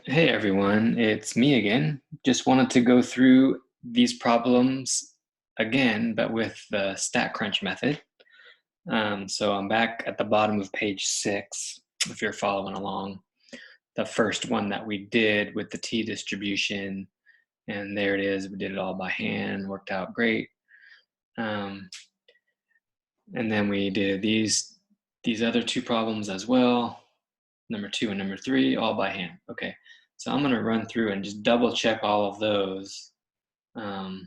Hey everyone, it's me again. Just wanted to go through these problems again, but with the StatCrunch method. So I'm back at the bottom of page 6, if you're following along. The first one that we did with the t distribution, and there it is. We did it all by hand, worked out great. And then we did these other two problems as well, number 2 and number 3, all by hand. Okay, so I'm going to run through and just double check all of those with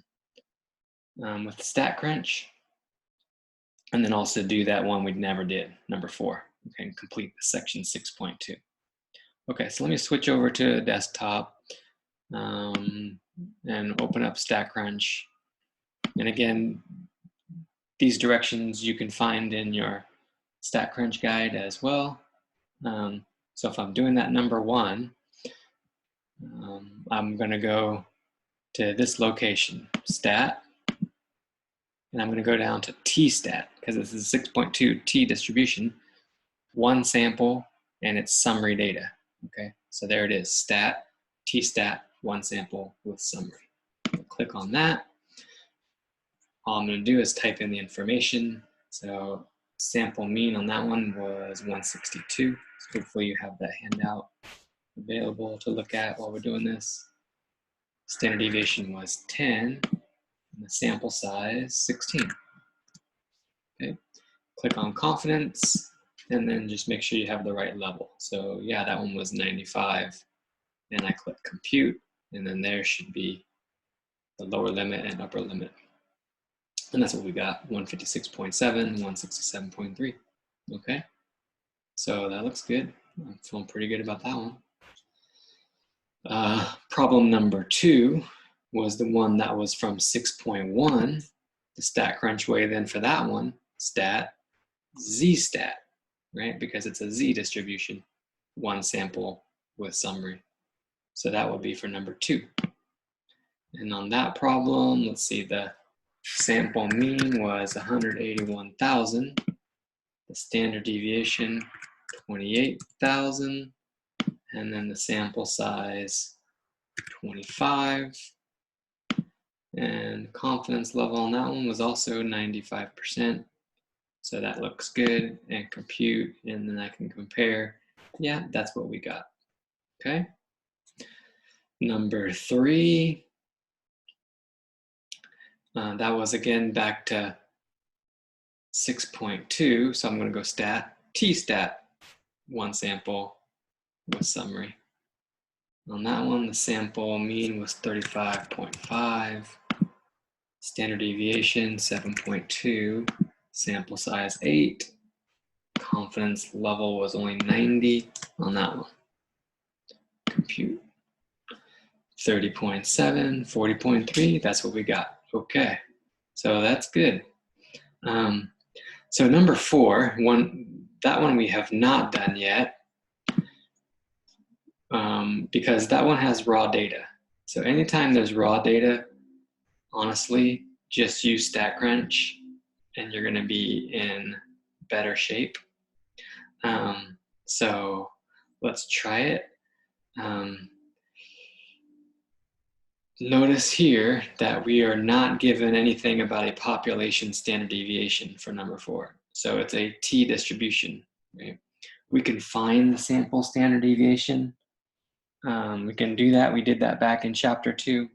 StatCrunch, and then also do that one we never did, number 4. Okay, and complete section 6.2. Okay, so let me switch over to desktop and open up StatCrunch. And again, these directions you can find in your StatCrunch guide as well. So if I'm doing that number 1, I'm going to go to this location, stat, and I'm going to go down to t-stat, because this is 6.2 t distribution, one sample, and it's summary data. Okay, so there it is, stat, t-stat, one sample with summary. Click on that. All I'm going to do is type in the information. So sample mean on that one was 162. So hopefully you have that handout available to look at while we're doing this. Standard deviation was 10, and the sample size 16. Okay, click on confidence, and then just make sure you have the right level. So yeah, that one was 95, and I click compute, and then there should be the lower limit and upper limit. And that's what we got, 156.7, 167.3. Okay, so that looks good. I'm feeling pretty good about that one. Problem number 2 was the one that was from 6.1, the StatCrunch way then for that one, stat, z-stat, right? Because it's a z distribution, one sample with summary. So that would be for number 2. And on that problem, let's see, the sample mean was 181,000. The standard deviation, 28,000. And then the sample size, 25. And confidence level on that one was also 95%. So that looks good, and compute, and then I can compare. Yeah, that's what we got. Okay. Number 3, that was again back to 6.2. So I'm going to go stat, t-stat, one sample with summary. On that one, the sample mean was 35.5, standard deviation 7.2, sample size 8, confidence level was only 90 on that one. Compute. 30.7, 40.3, that's what we got. Okay, so that's good. So number 4, that one we have not done yet, because that one has raw data. So anytime there's raw data, honestly, just use StatCrunch and you're going to be in better shape. So let's try it. Notice here that we are not given anything about a population standard deviation for number 4. So it's a t distribution, right? We can find the sample standard deviation. We can do that. We did that back in chapter 2.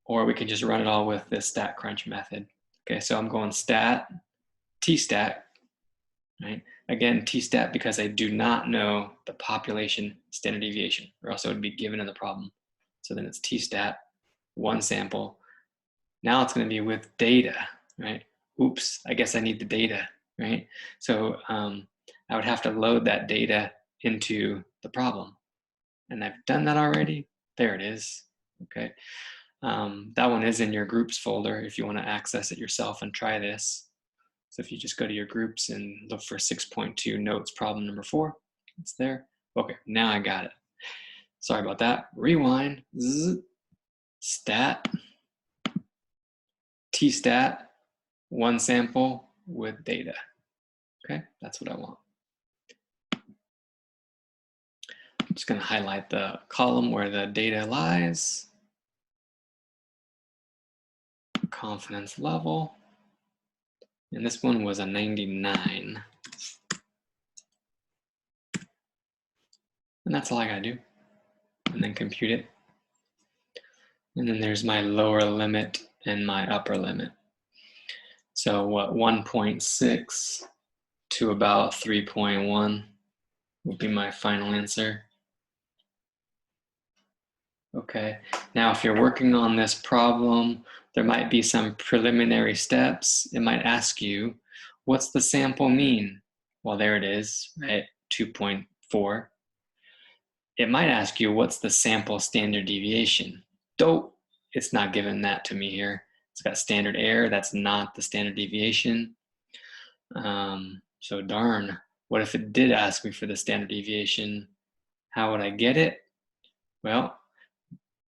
Or we can just run it all with this StatCrunch method. Okay, so I'm going stat, t-stat, right? Again, t-stat because I do not know the population standard deviation, or else it would be given in the problem. So then it's t-stat, one sample. Now it's going to be with data, right? Oops, I guess I need the data, right? So I would have to load that data into the problem. And I've done that already. There it is, okay? That one is in your groups folder if you want to access it yourself and try this. So if you just go to your groups and look for 6.2 notes problem number 4, it's there. Okay, now I got it. Sorry about that. Rewind. Stat, t-stat, one sample with data. Okay, that's what I want. just going to highlight the column where the data lies. Confidence level. And this one was a 99. And that's all I gotta do. And then compute it. And then there's my lower limit and my upper limit. So what, 1.6 to about 3.1 will be my final answer. Okay, now if you're working on this problem, there might be some preliminary steps. It might ask you, what's the sample mean? Well, there it is, right, 2.4. It might ask you, what's the sample standard deviation? Though it's not given that to me here. It's got standard error, that's not the standard deviation. So darn, what if it did ask me for the standard deviation? How would I get it? Well,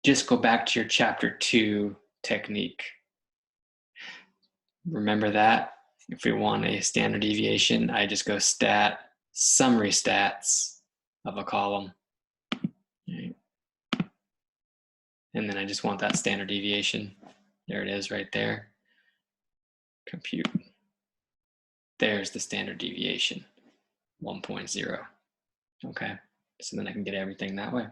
just go back to your chapter 2 technique. Remember that? If we want a standard deviation, I just go stat, summary stats of a column. Right. And then I just want that standard deviation. There it is right there. Compute. There's the standard deviation, 1.0. Okay, so then I can get everything that way.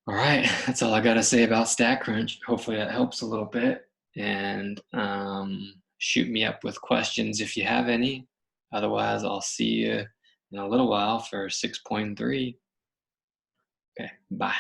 All right, that's all I got to say about StatCrunch. Hopefully that helps a little bit. And shoot me up with questions if you have any. Otherwise, I'll see you in a little while for 6.3. Okay, bye.